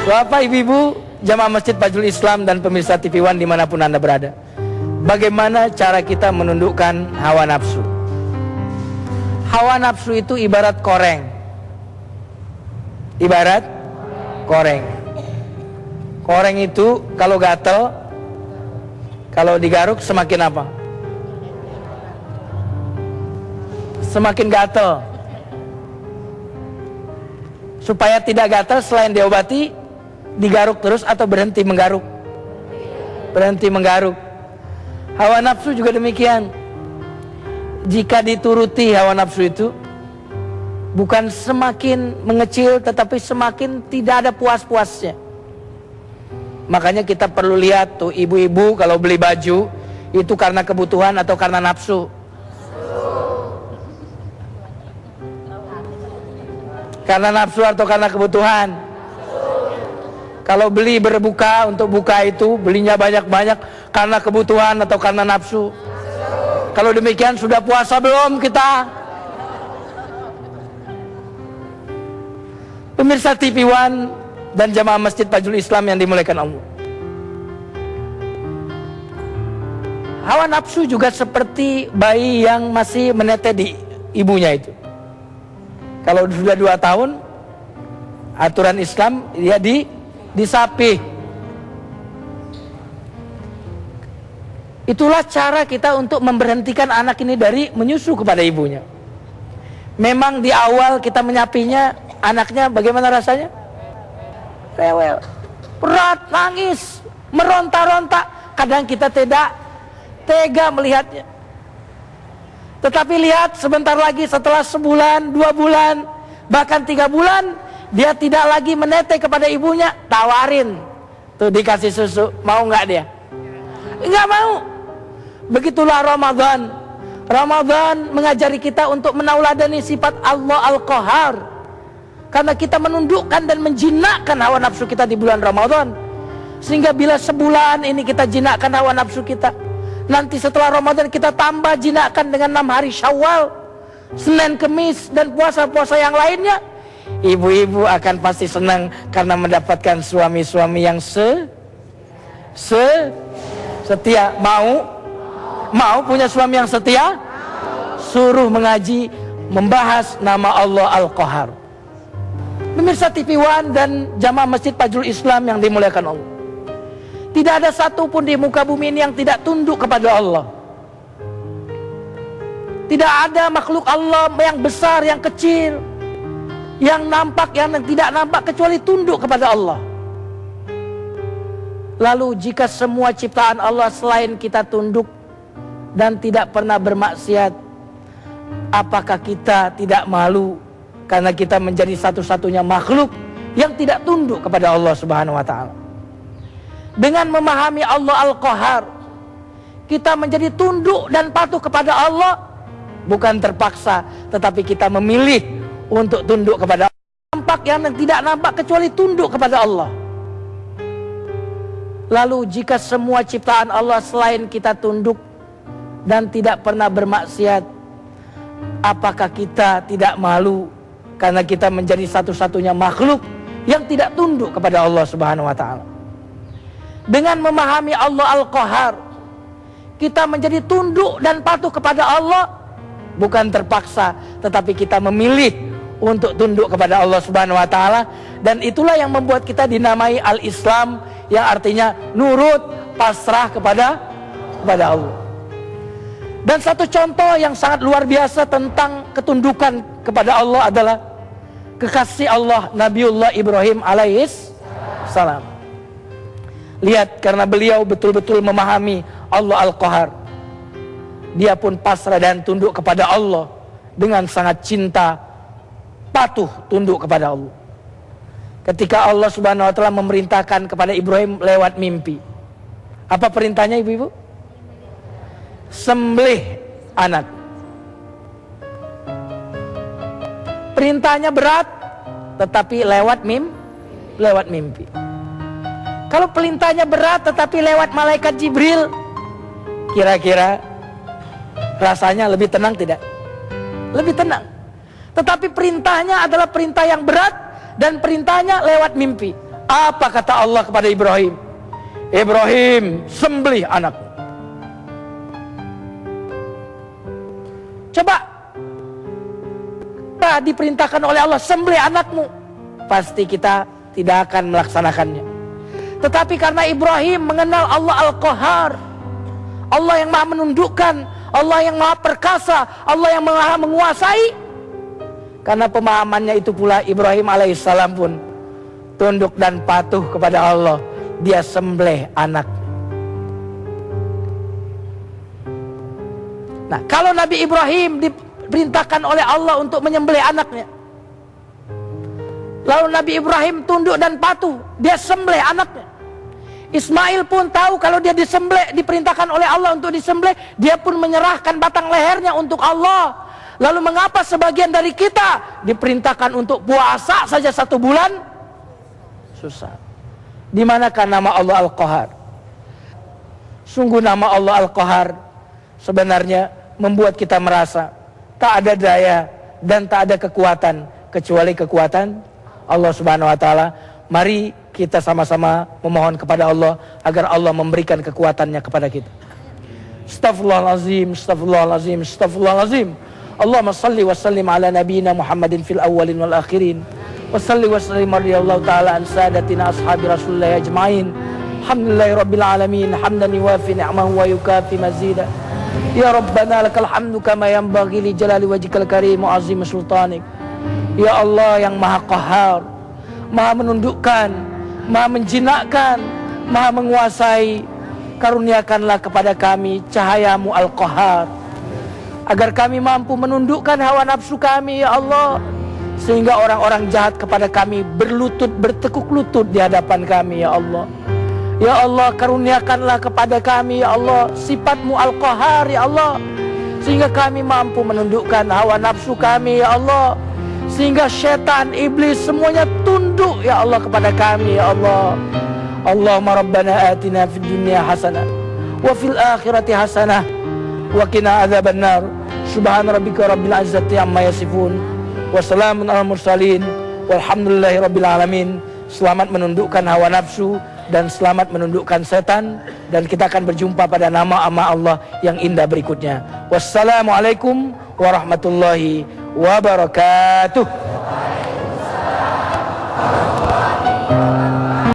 Bapak, ibu-ibu, jamaah Masjid Fajrul Islam dan pemirsa TV One dimanapun Anda berada, bagaimana cara kita menundukkan hawa nafsu? Hawa nafsu itu ibarat koreng. Ibarat koreng. Koreng itu kalau gatel, kalau digaruk semakin apa? Semakin gatel. Supaya tidak gatel, selain diobati, digaruk terus atau berhenti menggaruk? Berhenti menggaruk. Hawa nafsu juga demikian. Jika dituruti hawa nafsu itu, bukan semakin mengecil, tetapi semakin tidak ada puas-puasnya. Makanya kita perlu lihat tuh ibu-ibu kalau beli baju, itu karena kebutuhan atau karena nafsu? Karena nafsu atau karena kebutuhan? Kalau beli berbuka untuk buka itu, belinya banyak-banyak karena kebutuhan atau karena nafsu? Kalau demikian sudah puasa belum kita? Pemirsa TV One dan jamaah Masjid Fajrul Islam yang dimuliakan Allah, hawa nafsu juga seperti bayi yang masih menetes di ibunya itu. Kalau sudah 2 tahun, aturan Islam dia disapih. Itulah cara kita untuk memberhentikan anak ini dari menyusu kepada ibunya. Memang di awal kita menyapinya, anaknya bagaimana rasanya? Rewel, berat, nangis, meronta-ronta. Kadang kita tidak tega melihatnya. Tetapi lihat sebentar lagi, setelah sebulan, 2 bulan, bahkan 3 bulan, dia tidak lagi menetes kepada ibunya. Tawarin, tuh dikasih susu, mau nggak dia? Nggak mau. Begitulah Ramadan. Ramadan mengajari kita untuk menauladani sifat Allah Al-Qahar. Karena kita menundukkan dan menjinakkan hawa nafsu kita di bulan Ramadan. Sehingga bila sebulan ini kita jinakkan hawa nafsu kita, nanti setelah Ramadan kita tambah jinakkan dengan 6 hari Syawal, Senin, Kemis, dan puasa-puasa yang lainnya. Ibu-ibu akan pasti senang karena mendapatkan suami-suami yang setia. Mau punya suami yang setia? Suruh mengaji, membahas nama Allah Al-Qahar. Pemirsa TV One dan jamaah Masjid Fajrul Islam yang dimuliakan Allah, tidak ada satupun di muka bumi ini yang tidak tunduk kepada Allah. Tidak ada makhluk Allah yang besar, yang kecil, yang nampak, yang tidak nampak, kecuali tunduk kepada Allah. Lalu jika semua ciptaan Allah selain kita tunduk dan tidak pernah bermaksiat, apakah kita tidak malu karena kita menjadi satu-satunya makhluk yang tidak tunduk kepada Allah Subhanahu wa Ta'ala? Dengan memahami Allah Al-Qahar, kita menjadi tunduk dan patuh kepada Allah, bukan terpaksa, tetapi kita memilih untuk tunduk kepada Allah. Nampak yang tidak nampak, kecuali tunduk kepada Allah. Lalu jika semua ciptaan Allah selain kita tunduk dan tidak pernah bermaksiat, apakah kita tidak malu karena kita menjadi satu-satunya makhluk yang tidak tunduk kepada Allah Subhanahu wa Ta'ala? Dengan memahami Allah Al-Qahar, kita menjadi tunduk dan patuh kepada Allah, bukan terpaksa, tetapi kita memilih untuk tunduk kepada Allah Subhanahu wa Ta'ala. Dan itulah yang membuat kita dinamai Al-Islam, yang artinya nurut, pasrah kepada Allah. Dan satu contoh yang sangat luar biasa tentang ketundukan kepada Allah adalah kekasih Allah Nabiullah Ibrahim alaihis salam. Lihat, karena beliau betul-betul memahami Allah Al-Qahar, dia pun pasrah dan tunduk kepada Allah dengan sangat cinta, patuh tunduk kepada Allah. Ketika Allah Subhanahu wa Ta'ala memerintahkan kepada Ibrahim lewat mimpi, apa perintahnya ibu-ibu? Sembelih anak. Perintahnya berat, tetapi lewat mimpi. Kalau perintahnya berat tetapi lewat malaikat Jibril, kira-kira rasanya lebih tenang tidak? Lebih tenang. Tetapi perintahnya adalah perintah yang berat dan perintahnya lewat mimpi. Apa kata Allah kepada Ibrahim? Ibrahim, sembelih anakmu. Coba, kita diperintahkan oleh Allah, sembelih anakmu. Pasti kita tidak akan melaksanakannya. Tetapi karena Ibrahim mengenal Allah Al-Qahar, Allah yang maha menundukkan, Allah yang maha perkasa, Allah yang maha menguasai, karena pemahamannya itu pula Ibrahim alaihissalam pun tunduk dan patuh kepada Allah. Dia sembelih anak. Nah, kalau Nabi Ibrahim diperintahkan oleh Allah untuk menyembelih anaknya, lalu Nabi Ibrahim tunduk dan patuh, dia sembelih anaknya. Ismail pun tahu kalau dia disembelih, diperintahkan oleh Allah untuk disembelih, dia pun menyerahkan batang lehernya untuk Allah. Lalu mengapa sebagian dari kita diperintahkan untuk puasa saja 1 bulan? Susah. Di manakah nama Allah Al-Qahar? Sungguh nama Allah Al-Qahar sebenarnya membuat kita merasa tak ada daya dan tak ada kekuatan kecuali kekuatan Allah Subhanahu wa taala. Mari kita sama-sama memohon kepada Allah agar Allah memberikan kekuatannya kepada kita. Astaghfirullahalazim, astaghfirullahalazim, astaghfirullahalazim. Allahumma salli wa sallim ala nabiyyina Muhammadin fil awwalin wal akhirin. Wa salli wa sallim radhiyallahu ta'ala an sadatina ashabi Rasulillah ajma'in. Alhamdulillahi rabbil alamin, hamdan yuwafi ni'amahu wa yukafi mazida. Ya Rabbana lakal hamdu kama yanbaghi li jalali wajhikal karim wa azim sultanik. Ya Allah yang maha qahar, maha menundukkan, maha menjinakkan, maha menguasai, karuniakanlah kepada kami cahayamu Al-Qahar, agar kami mampu menundukkan hawa nafsu kami ya Allah, sehingga orang-orang jahat kepada kami berlutut, bertekuk lutut di hadapan kami ya Allah. Ya Allah, karuniakanlah kepada kami ya Allah sifatmu Al-Qahar ya Allah, sehingga kami mampu menundukkan hawa nafsu kami ya Allah, sehingga syaitan, iblis semuanya tunduk ya Allah kepada kami ya Allah. Allahumma rabbana atina fid dunya hasanah wa fil akhirati hasanah wa qina adzabannar. Subhana rabbika rabbil izzati amma yasifun wa salamun alal mursalin walhamdulillahi rabbil alamin. Selamat menundukkan hawa nafsu dan selamat menundukkan setan, dan kita akan berjumpa pada nama-nama Allah yang indah berikutnya. Wassalamualaikum warahmatullahi wabarakatuh.